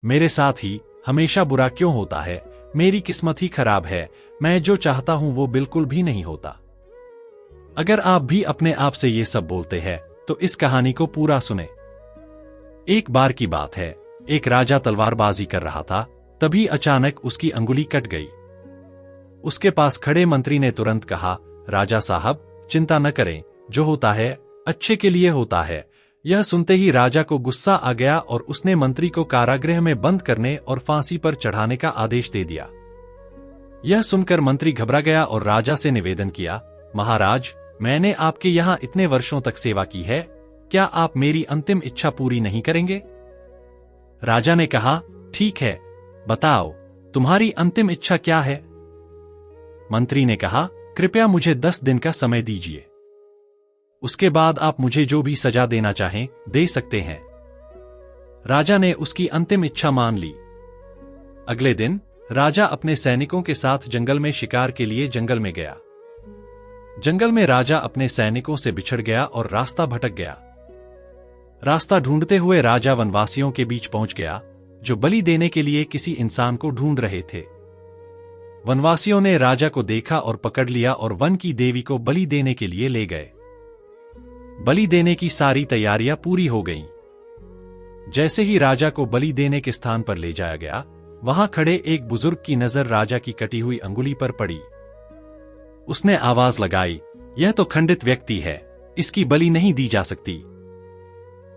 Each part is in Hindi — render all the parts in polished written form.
मेरे साथ ही हमेशा बुरा क्यों होता है? मेरी किस्मत ही खराब है। मैं जो चाहता हूं वो बिल्कुल भी नहीं होता। अगर आप भी अपने आप से ये सब बोलते हैं तो इस कहानी को पूरा सुने। एक बार की बात है, एक राजा तलवारबाजी कर रहा था। तभी अचानक उसकी अंगुली कट गई। उसके पास खड़े मंत्री ने तुरंत कहा, राजा साहब चिंता न करें, जो होता है अच्छे के लिए होता है। यह सुनते ही राजा को गुस्सा आ गया और उसने मंत्री को कारागृह में बंद करने और फांसी पर चढ़ाने का आदेश दे दिया। यह सुनकर मंत्री घबरा गया और राजा से निवेदन किया, महाराज, मैंने आपके यहां इतने वर्षों तक सेवा की है, क्या आप मेरी अंतिम इच्छा पूरी नहीं करेंगे? राजा ने कहा, ठीक है, बताओ तुम्हारी अंतिम इच्छा क्या है? मंत्री ने कहा, कृपया मुझे 10 दिन का समय दीजिए। उसके बाद आप मुझे जो भी सजा देना चाहें दे सकते हैं। राजा ने उसकी अंतिम इच्छा मान ली। अगले दिन राजा अपने सैनिकों के साथ जंगल में शिकार के लिए जंगल में गया। जंगल में राजा अपने सैनिकों से बिछड़ गया और रास्ता भटक गया। रास्ता ढूंढते हुए राजा वनवासियों के बीच पहुंच गया, जो बलि देने के लिए किसी इंसान को ढूंढ रहे थे। वनवासियों ने राजा को देखा और पकड़ लिया और वन की देवी को बलि देने के लिए ले गए। बलि देने की सारी तैयारियां पूरी हो गईं। जैसे ही राजा को बलि देने के स्थान पर ले जाया गया, वहां खड़े एक बुजुर्ग की नजर राजा की कटी हुई अंगुली पर पड़ी। उसने आवाज लगाई, यह तो खंडित व्यक्ति है, इसकी बलि नहीं दी जा सकती।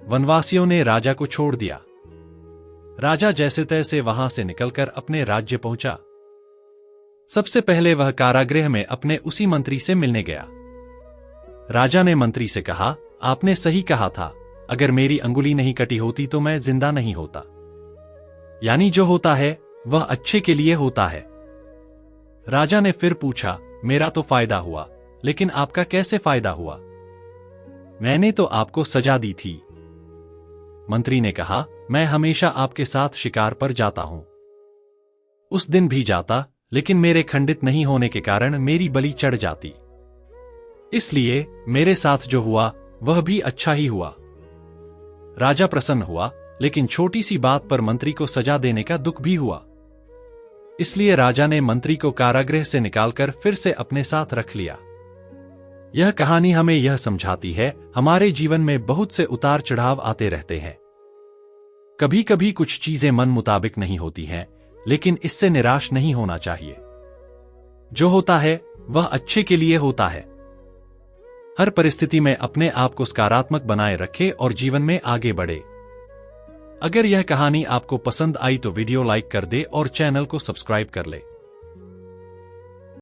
वनवासियों ने राजा को छोड़ दिया। राजा जैसे तैसे वहां से निकलकर अपने राज्य पहुंचा। सबसे पहले वह कारागृह में अपने उसी मंत्री से मिलने गया। राजा ने मंत्री से कहा, आपने सही कहा था, अगर मेरी अंगुली नहीं कटी होती तो मैं जिंदा नहीं होता। यानी जो होता है वह अच्छे के लिए होता है। राजा ने फिर पूछा, मेरा तो फायदा हुआ, लेकिन आपका कैसे फायदा हुआ? मैंने तो आपको सजा दी थी। मंत्री ने कहा, मैं हमेशा आपके साथ शिकार पर जाता हूं। उस दिन भी जाता, लेकिन मेरे खंडित नहीं होने के कारण मेरी बलि चढ़ जाती। इसलिए मेरे साथ जो हुआ वह भी अच्छा ही हुआ। राजा प्रसन्न हुआ, लेकिन छोटी सी बात पर मंत्री को सजा देने का दुख भी हुआ। इसलिए राजा ने मंत्री को कारागृह से निकालकर फिर से अपने साथ रख लिया। यह कहानी हमें यह समझाती है, हमारे जीवन में बहुत से उतार चढ़ाव आते रहते हैं। कभी कभी कुछ चीजें मन मुताबिक नहीं होती हैं, लेकिन इससे निराश नहीं होना चाहिए। जो होता है वह अच्छे के लिए होता है। हर परिस्थिति में अपने आप को सकारात्मक बनाए रखें और जीवन में आगे बढ़े। अगर यह कहानी आपको पसंद आई तो वीडियो लाइक कर दे और चैनल को सब्सक्राइब कर ले।